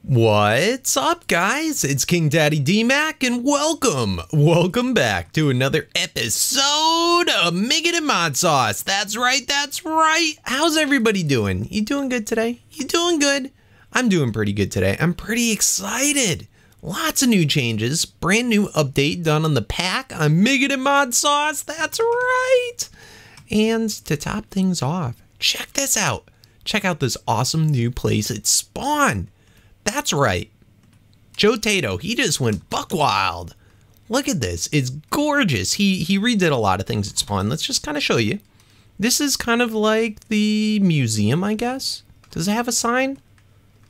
What's up, guys? It's KingDaddyDMAC, and welcome back to another episode of Making It ModSauce. That's right. How's everybody doing? You doing good today? You doing good? I'm doing pretty good today. I'm pretty excited. Lots of new changes, brand new update done on the pack. I'm Making It ModSauce. That's right. And to top things off, check this out. Check out this awesome new place at Spawn. That's right. Joe Tato, he just went buck wild. Look at this. It's gorgeous. He redid a lot of things at Spawn. Let's just kind of show you. This is kind of like the museum, I guess. Does it have a sign?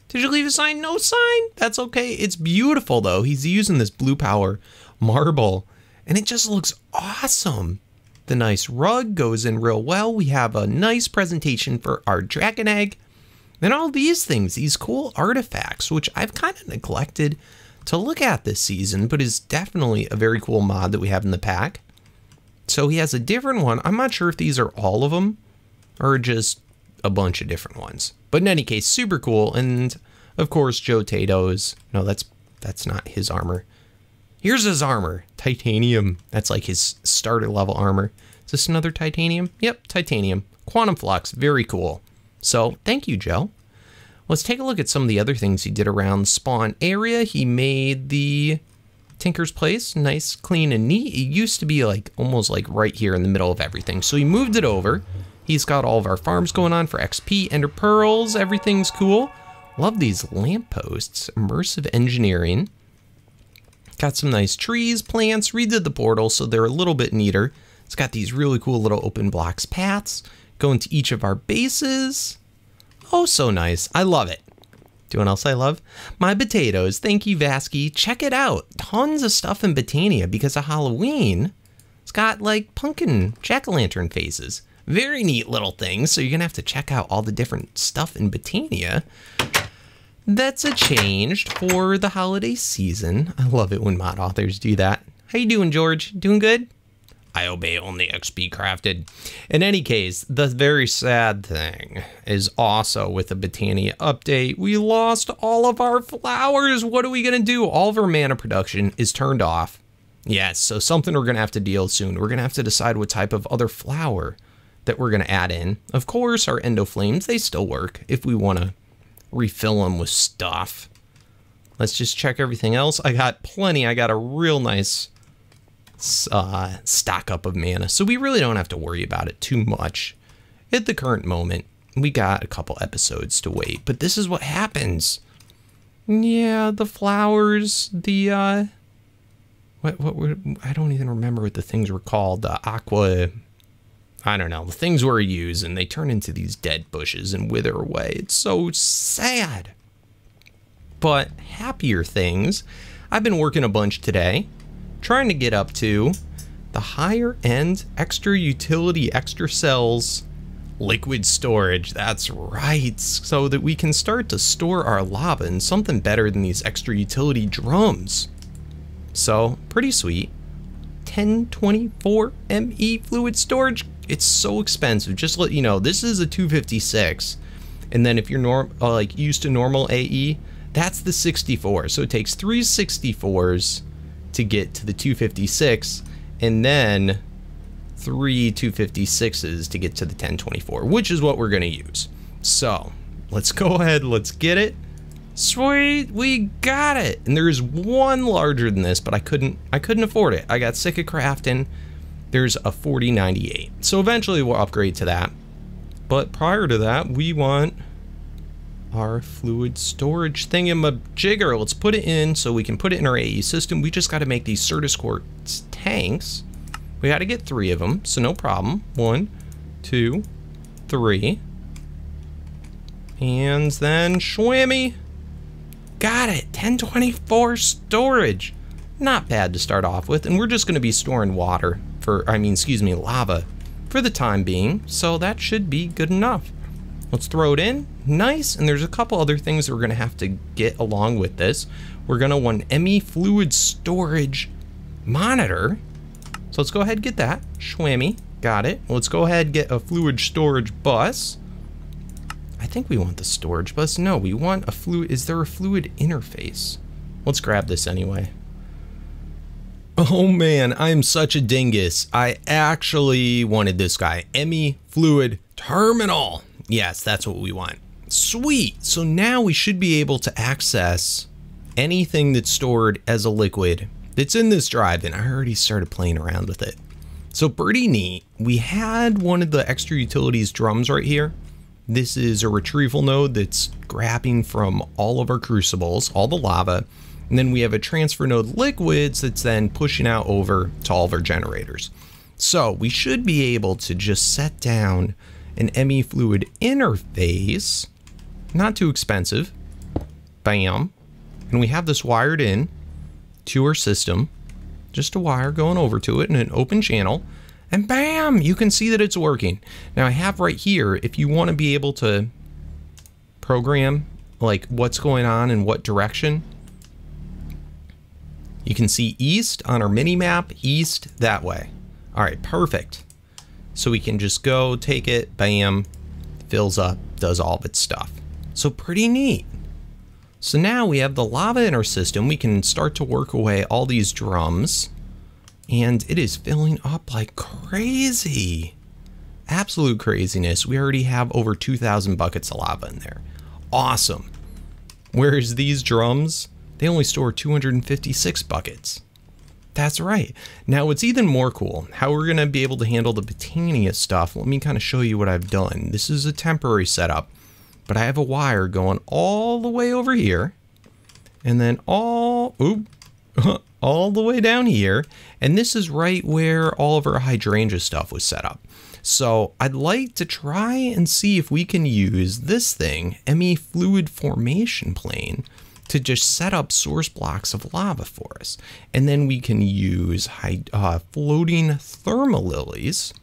Did you leave a sign? No sign? That's okay. It's beautiful, though. He's using this blue power marble, and it just looks awesome. The nice rug goes in real well. We have a nice presentation for our dragon egg. And all these things, these cool artifacts, which I've kind of neglected to look at this season, but is definitely a very cool mod that we have in the pack. So he has a different one. I'm not sure if these are all of them or just a bunch of different ones. But in any case, super cool. And of course, Joe Tato's, no, that's not his armor. Here's his armor, titanium. That's like his starter level armor. Is this another titanium? Yep, titanium. Quantum flux, very cool. So thank you, Joe. Let's take a look at some of the other things he did around the Spawn area. He made the Tinker's Place nice, clean, and neat. It used to be like almost like right here in the middle of everything. So he moved it over. He's got all of our farms going on for XP, Ender Pearls, everything's cool. Love these lampposts, immersive engineering. Got some nice trees, plants, redid the portal so they're a little bit neater. It's got these really cool little open blocks paths. Go into each of our bases. Oh, so nice. I love it. Do you know what else I love? My potatoes. Thank you, Vasky. Check it out. Tons of stuff in Betania because of Halloween. It's got like pumpkin jack-o'-lantern faces. Very neat little things. So you're going to have to check out all the different stuff in Betania. That's a change for the holiday season. I love it when mod authors do that. How you doing, George? Doing good? I obey only XP crafted. In any case, the very sad thing is also with the Botania update, we lost all of our flowers. What are we going to do? All of our mana production is turned off. Yes, so something we're going to have to deal soon. We're going to have to decide what type of other flower that we're going to add in. Of course, our Endo Flames, they still work if we want to refill them with stuff. Let's just check everything else. I got plenty. I got a real nice stock up of mana, so we really don't have to worry about it too much at the current moment. We got a couple episodes to wait, but this is what happens. Yeah, the flowers, the what were, I don't even remember what the things were called. The aqua, I don't know, the things we're using, they turn into these dead bushes and wither away. It's so sad. But happier things, I've been working a bunch today, trying to get up to the higher end extra utility, extra cells, liquid storage. That's right. So that we can start to store our lava in something better than these extra utility drums. So pretty sweet. 1024 ME fluid storage. It's so expensive. Just let you know, this is a 256. And then if you're like used to normal AE, that's the 64. So it takes 3 64s to get to the 256, and then 3 256s to get to the 1024, which is what we're going to use. So let's go ahead, let's get it. Sweet, we got it. And there's one larger than this, but I couldn't afford it. I got sick of crafting. There's a 4098, so eventually we'll upgrade to that. But prior to that, we want our fluid storage thingamajigger. Let's put it in so we can put it in our AE system. We just got to make these Certus Quartz tanks. We got to get 3 of them, so no problem. 1, 2, 3. And then shwammy. Got it. 1024 storage. Not bad to start off with. And we're just going to be storing water for, lava for the time being. So that should be good enough. Let's throw it in. Nice. And there's a couple other things that we're going to have to get along with this. We're going to want ME fluid storage monitor. So let's go ahead and get that. Shwammy. Got it. Let's go ahead and get a fluid storage bus. I I think we want the storage bus. No, we want a fluid. Is there a fluid interface? Let's grab this anyway. Oh man, I am such a dingus. I actually wanted this guy. ME Fluid Terminal. Yes, that's what we want. Sweet. So now we should be able to access anything that's stored as a liquid that's in this drive, and I already started playing around with it. So pretty neat. We had one of the extra utilities drums right here. This is a retrieval node that's grabbing from all of our crucibles, all the lava. And then we have a transfer node liquids that's then pushing out over to all of our generators. So we should be able to just set down an ME fluid interface, not too expensive. Bam. And we have this wired in to our system, just a wire going over to it in an open channel, and bam, you can see that it's working. Now I have right here, if you want to be able to program like what's going on in what direction, you can see east on our mini map, east that way. All right, perfect. So we can just go take it, bam, fills up, does all of its stuff. So pretty neat. So now we have the lava in our system. We can start to work away all these drums, and it is filling up like crazy. Absolute craziness. We already have over 2,000 buckets of lava in there. Awesome. Whereas these drums, they only store 256 buckets. That's right. Now what's even more cool, how we're gonna be able to handle the Betania stuff. Let me kind of show you what I've done. This is a temporary setup, but I have a wire going all the way over here, and then all the way down here. And this is right where all of our hydrangea stuff was set up. So I'd like to try and see if we can use this thing, ME Fluid Formation Plane, to just set up source blocks of lava for us. And then we can use floating thermalilies.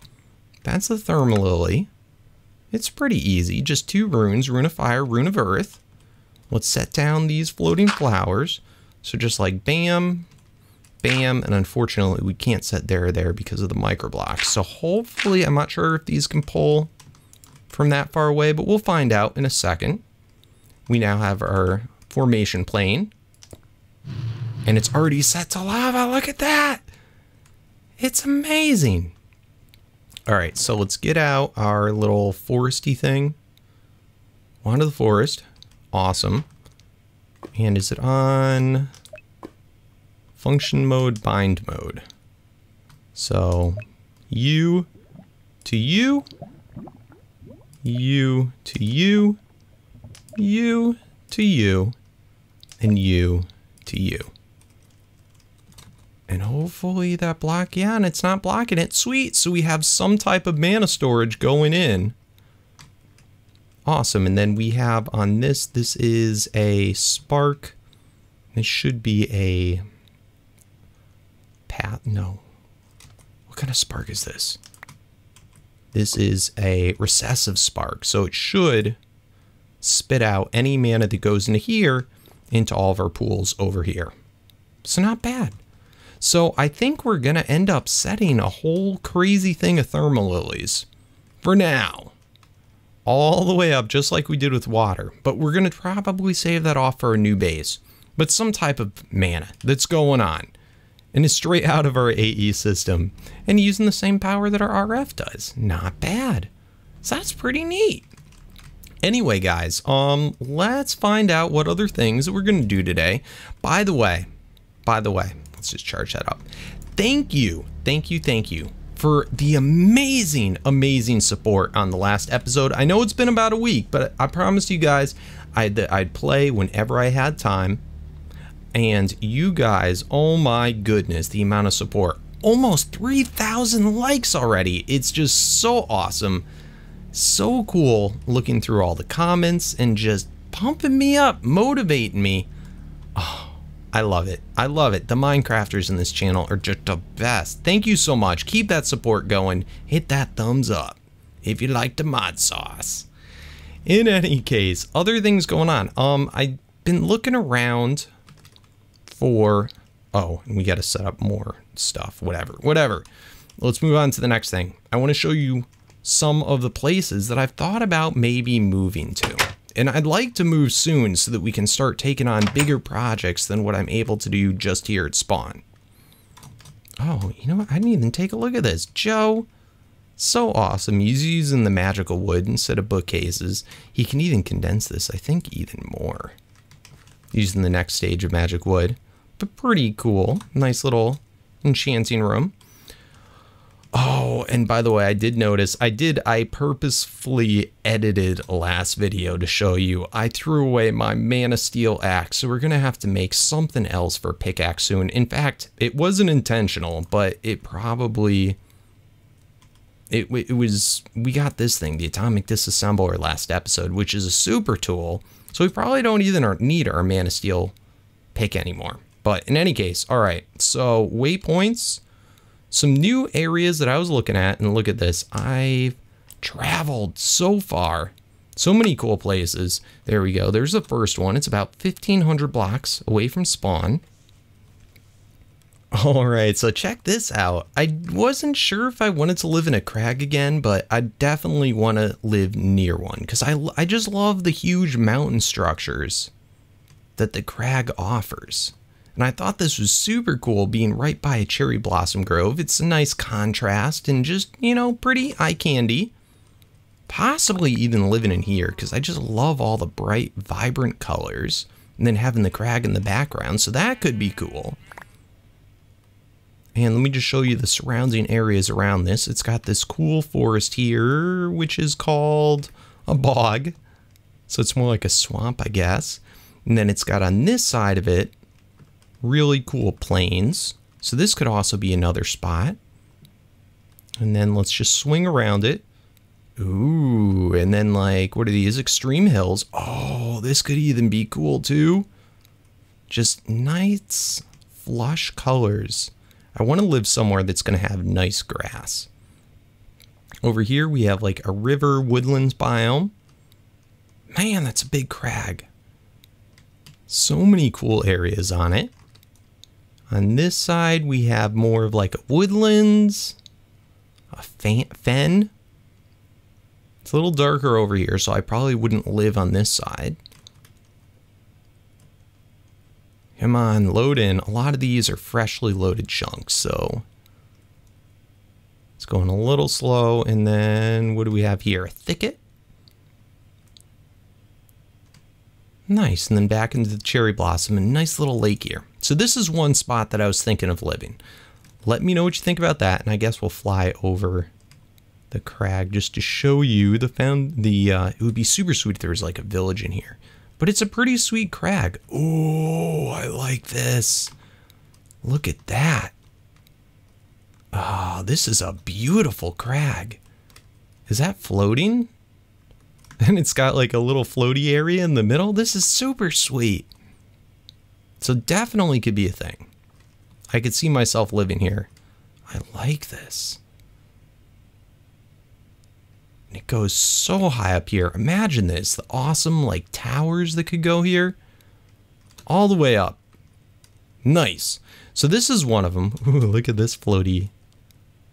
That's the thermalily. It's pretty easy, just 2 runes, rune of fire, rune of earth. Let's set down these floating flowers. So just like bam, bam, and unfortunately we can't set there because of the microblocks. So hopefully, I'm not sure if these can pull from that far away, but we'll find out in a second. We now have our formation plane, and it's already set to lava. Look at that. It's amazing. All right, so let's get out our little foresty thing. Onto the forest. Awesome. And is it on function mode, bind mode? So you to you, you to you, you to you, and you to you. And hopefully that block, yeah, and it's not blocking it. Sweet. So we have some type of mana storage going in. Awesome. And then we have on this is a spark. This should be a path. No. What kind of spark is this? This is a recessive spark. So it should spit out any mana that goes into here into all of our pools over here. So not bad. So I think we're going to end up setting a whole crazy thing of thermalilies for now, all the way up, just like we did with water. But we're going to probably save that off for a new base, but some type of mana that's going on. And it's straight out of our AE system and using the same power that our RF does. Not bad. So that's pretty neat. Anyway, guys, let's find out what other things that we're going to do today. By the way, let's just charge that up. Thank you for the amazing support on the last episode. I know it's been about a week, but I promised you guys I'd play whenever I had time. And you guys, oh my goodness, the amount of support. Almost 3,000 likes already. It's just so awesome. So cool looking through all the comments and just pumping me up, motivating me. Oh, I love it. I love it. The Minecrafters in this channel are just the best. Thank you so much. Keep that support going. Hit that thumbs up if you like the mod sauce. In any case, other things going on. I've been looking around for, oh, and we got to set up more stuff, whatever. Let's move on to the next thing. I want to show you some of the places that I've thought about maybe moving to. And I'd like to move soon so that we can start taking on bigger projects than what I'm able to do just here at spawn. Oh, you know what? I didn't even take a look at this. Joe, so awesome. He's using the magical wood instead of bookcases. He can even condense this, I think, even more. Using the next stage of magic wood. But pretty cool. Nice little enchanting room. Oh, and by the way, I did notice, I purposefully edited a last video to show you. I threw away my Man of Steel axe, so we're going to have to make something else for pickaxe soon. In fact, it wasn't intentional, but it probably, it was, we got this thing, the Atomic Disassembler last episode, which is a super tool. So we probably don't even need our Man of Steel pick anymore. But in any case, all right, so waypoints. Some new areas that I was looking at, and look at this. I've traveled so far. So many cool places. There we go. There's the first one. It's about 1,500 blocks away from spawn. All right, so check this out. I wasn't sure if I wanted to live in a crag again, but I definitely want to live near one because I just love the huge mountain structures that the crag offers. And I thought this was super cool being right by a cherry blossom grove. It's a nice contrast and just, you know, pretty eye candy. Possibly even living in here because I just love all the bright, vibrant colors. And then having the crag in the background, so that could be cool. And let me just show you the surrounding areas around this. It's got this cool forest here, which is called a bog. So it's more like a swamp, I guess. And then it's got on this side of it, really cool plains. So this could also be another spot. And then let's just swing around it. Ooh, and then like, what are these? Extreme hills. Oh, this could even be cool too. Just nice, flush colors. I want to live somewhere that's going to have nice grass. Over here we have like a river woodlands biome. Man, that's a big crag. So many cool areas on it. On this side, we have more of like a woodlands, a fen. It's a little darker over here, so I probably wouldn't live on this side. Come on, load in. A lot of these are freshly loaded chunks, so it's going a little slow. And then what do we have here? A thicket. Nice, and then back into the cherry blossom and nice little lake here. So this is one spot that I was thinking of living. Let me know what you think about that, and I guess we'll fly over the crag just to show you the it would be super sweet if there was like a village in here. But it's a pretty sweet crag. Oh, I like this. Look at that. Oh, this is a beautiful crag. Is that floating? And it's got like a little floaty area in the middle. This is super sweet. So definitely could be a thing. I could see myself living here. I like this. And it goes so high up here. Imagine this, the awesome like towers that could go here. All the way up. Nice. So this is one of them. Ooh, look at this floaty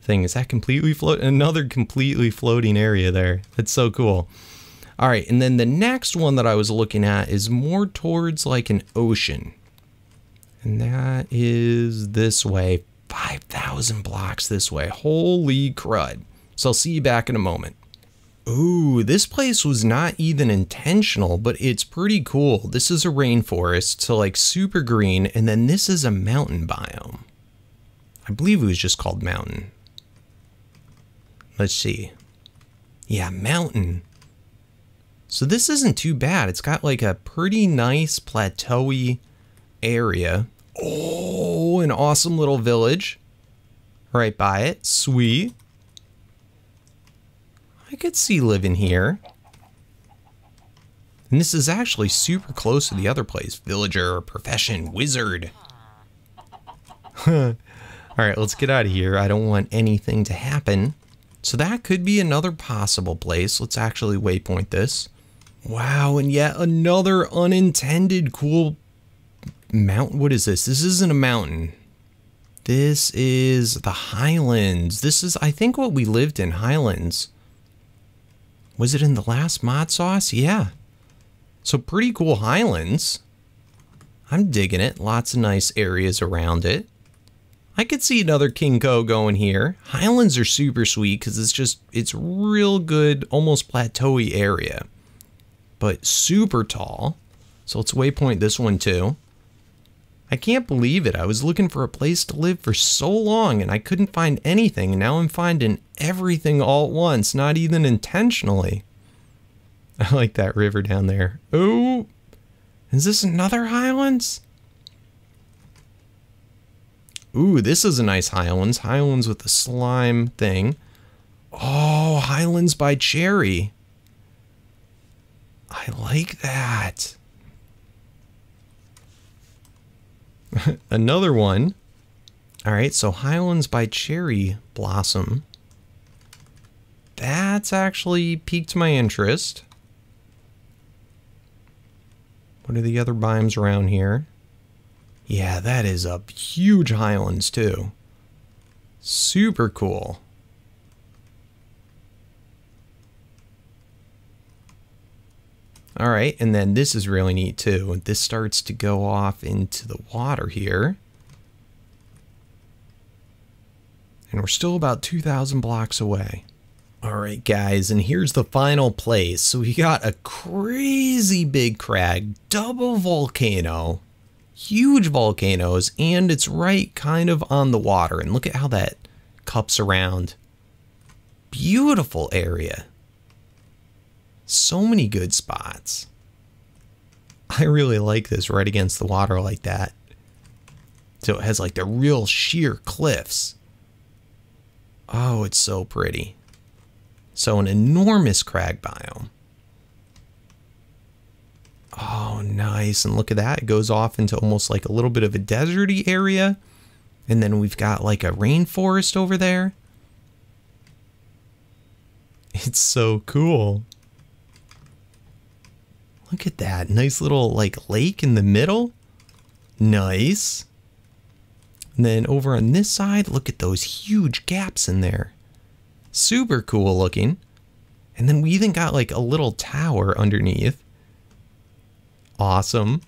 thing. Is that completely float? Another completely floating area there. That's so cool. All right, and then the next one that I was looking at is more towards like an ocean. And that is this way, 5,000 blocks this way. Holy crud. So I'll see you back in a moment. Ooh, this place was not even intentional, but it's pretty cool. This is a rainforest, so like super green, and then this is a mountain biome. I believe it was just called mountain. Let's see. Yeah, mountain. So this isn't too bad. It's got like a pretty nice plateau-y area. Oh, an awesome little village right by it. Sweet. I could see living here. And this is actually super close to the other place. Villager, profession, wizard. All right, let's get out of here. I don't want anything to happen. So that could be another possible place. Let's actually waypoint this. Wow, and yet another unintended cool mountain. What is this? This isn't a mountain. This is the Highlands. This is, I think, what we lived in, Highlands. Was it in the last ModSauce? Yeah. So pretty cool highlands. I'm digging it. Lots of nice areas around it. I could see another King Co going here. Highlands are super sweet because it's real good, almost plateauy area. But super tall. So let's waypoint this one too. I can't believe it. I was looking for a place to live for so long and I couldn't find anything. And now I'm finding everything all at once, not even intentionally. I like that river down there. Oh, is this another Highlands? Ooh, this is a nice Highlands. Highlands with the slime thing. Oh, Highlands by Cherry. I like that. Another one. All right, so Highlands by Cherry Blossom. That's actually piqued my interest. What are the other biomes around here? Yeah, that is a huge Highlands too. Super cool. All right, and then this is really neat too. This starts to go off into the water here. And we're still about 2,000 blocks away. All right, guys, and here's the final place. So we got a crazy big crag, double volcano, huge volcanoes, and it's right kind of on the water. And look at how that cups around. Beautiful area. So many good spots. I really like this right against the water like that. So it has like the real sheer cliffs. Oh, it's so pretty. So an enormous crag biome. Oh, nice. And look at that. It goes off into almost like a little bit of a deserty area. And then we've got like a rainforest over there. It's so cool. Look at that. Nice little like lake in the middle. Nice. And then over on this side, look at those huge gaps in there. Super cool looking. And then we even got like a little tower underneath. Awesome.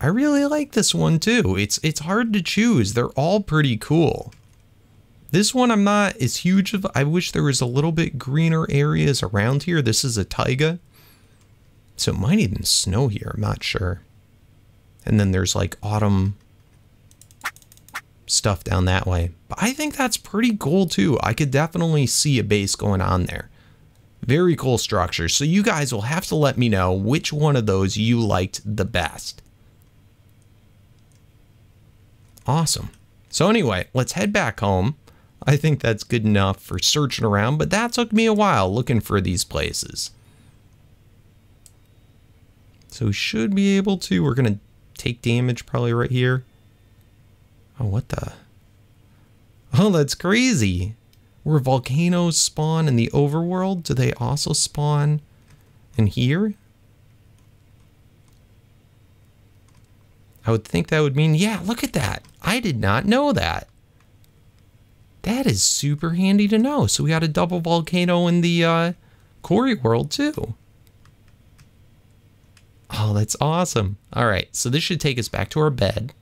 I really like this one too. It's hard to choose. They're all pretty cool. This one I'm not as huge of. I wish there was a little bit greener areas around here. This is a taiga. So it might even snow here. I'm not sure. And then there's like autumn stuff down that way. But I think that's pretty cool too. I could definitely see a base going on there. Very cool structure. So you guys will have to let me know which one of those you liked the best. Awesome. So anyway, let's head back home. I think that's good enough for searching around, but that took me a while looking for these places. So we should be able to. We're going to take damage probably right here. Oh, what the? Oh, that's crazy. Where volcanoes spawn in the overworld, do they also spawn in here? I would think that would mean, yeah, look at that. I did not know that. That is super handy to know. So we got a double volcano in the quarry world too. Oh, that's awesome. All right, so this should take us back to our bed.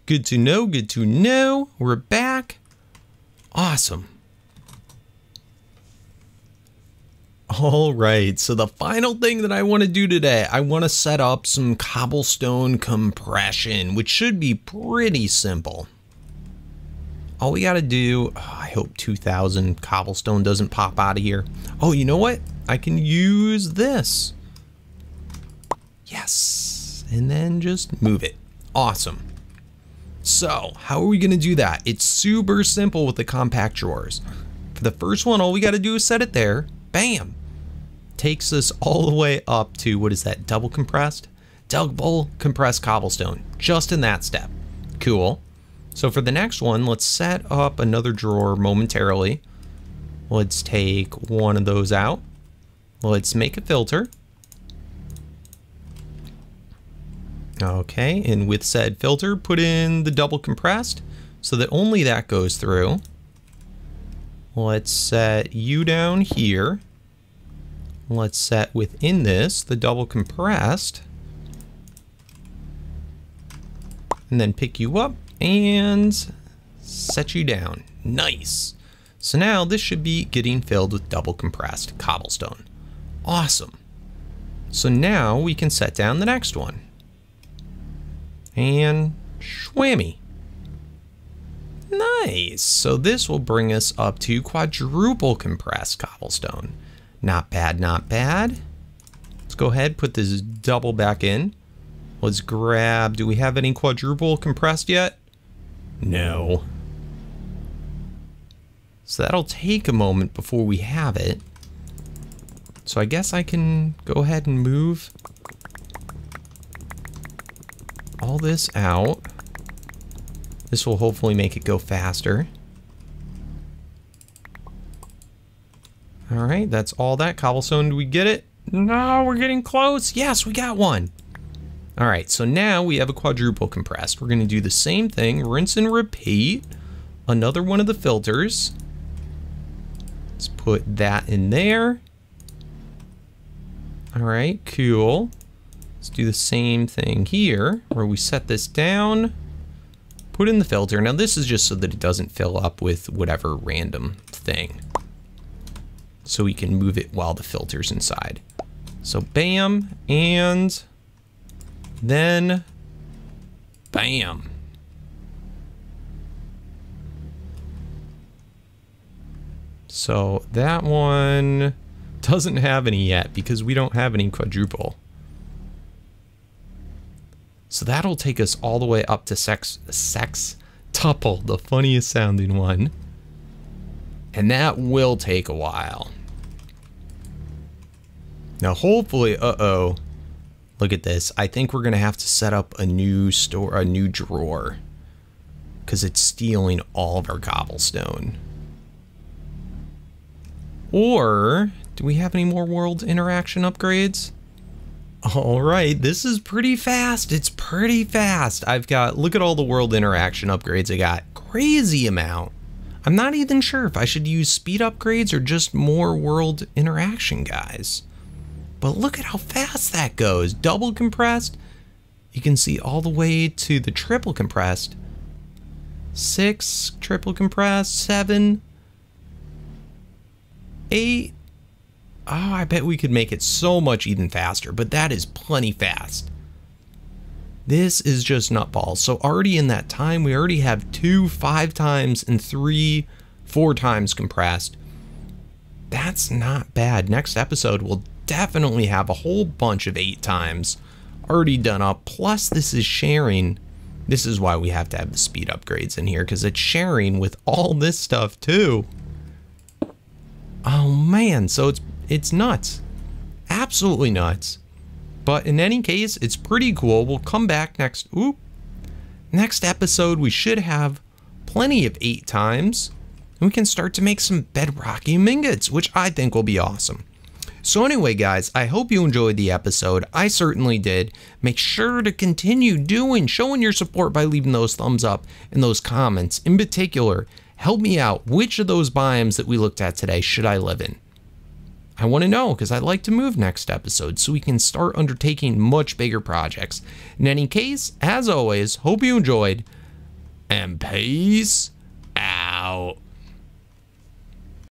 Good to know, good to know. We're back. Awesome. All right, so the final thing that I want to do today, I want to set up some cobblestone compression, which should be pretty simple. All we got to do, oh, I hope 2,000 cobblestone doesn't pop out of here. Oh, you know what? I can use this. Yes, and then just move it. Awesome. So how are we going to do that? It's super simple with the compact drawers. For the first one, all we got to do is set it there. Bam. Takes us all the way up to, what is that, double compressed cobblestone, just in that step. Cool. So for the next one, let's set up another drawer momentarily. Let's take one of those out. Let's make a filter. Okay, and with said filter, put in the double compressed so that only that goes through. Let's set you down here. Let's set within this the double compressed. And then pick you up and set you down. Nice. So now this should be getting filled with double compressed cobblestone. Awesome. So now we can set down the next one. And shwammy. Nice. So this will bring us up to quadruple compressed cobblestone. Not bad, not bad. Let's go ahead, put this double back in. Let's grab, do we have any quadruple compressed yet? No. So that'll take a moment before we have it. So I guess I can go ahead and move all this out. This will hopefully make it go faster. All right, that's all that cobblestone. Do we get it? No, we're getting close. Yes, we got one. All right, so now we have a quadruple compressed. We're gonna do the same thing, rinse and repeat. Another one of the filters. Let's put that in there. All right, cool. Let's do the same thing here, where we set this down, put in the filter. Now this is just so that it doesn't fill up with whatever random thing. So we can move it while the filter's inside. So bam, and then bam. So that one doesn't have any yet because we don't have any quadruple. So that'll take us all the way up to sextuple, the funniest sounding one. And that will take a while. Now hopefully, look at this. I think we're gonna have to set up a new drawer, because it's stealing all of our cobblestone. Or do we have any more world interaction upgrades? All right, this is pretty fast. It's pretty fast. I've got, look at all the world interaction upgrades I got. Crazy amount. I'm not even sure if I should use speed upgrades or just more world interaction, guys. But look at how fast that goes. Double compressed. You can see all the way to the triple compressed. 6 triple compressed, 7, 8. Oh, I bet we could make it so much even faster, but that is plenty fast. This is just nutballs. So already in that time, we already have 2 5 times and 3 4 times compressed. That's not bad. Next episode, we'll definitely have a whole bunch of 8 times already done up. Plus this is sharing. This is why we have to have the speed upgrades in here, because it's sharing with all this stuff too. Oh man, so it's nuts. Absolutely nuts. But in any case, it's pretty cool. We'll come back next episode. We should have plenty of 8 times. And we can start to make some bedrocky ingots, which I think will be awesome. So anyway, guys, I hope you enjoyed the episode. I certainly did. Make sure to continue showing your support by leaving those thumbs up and those comments. In particular, help me out. Which of those biomes that we looked at today should I live in? I want to know, because I'd like to move next episode so we can start undertaking much bigger projects. In any case, as always, hope you enjoyed, and peace out.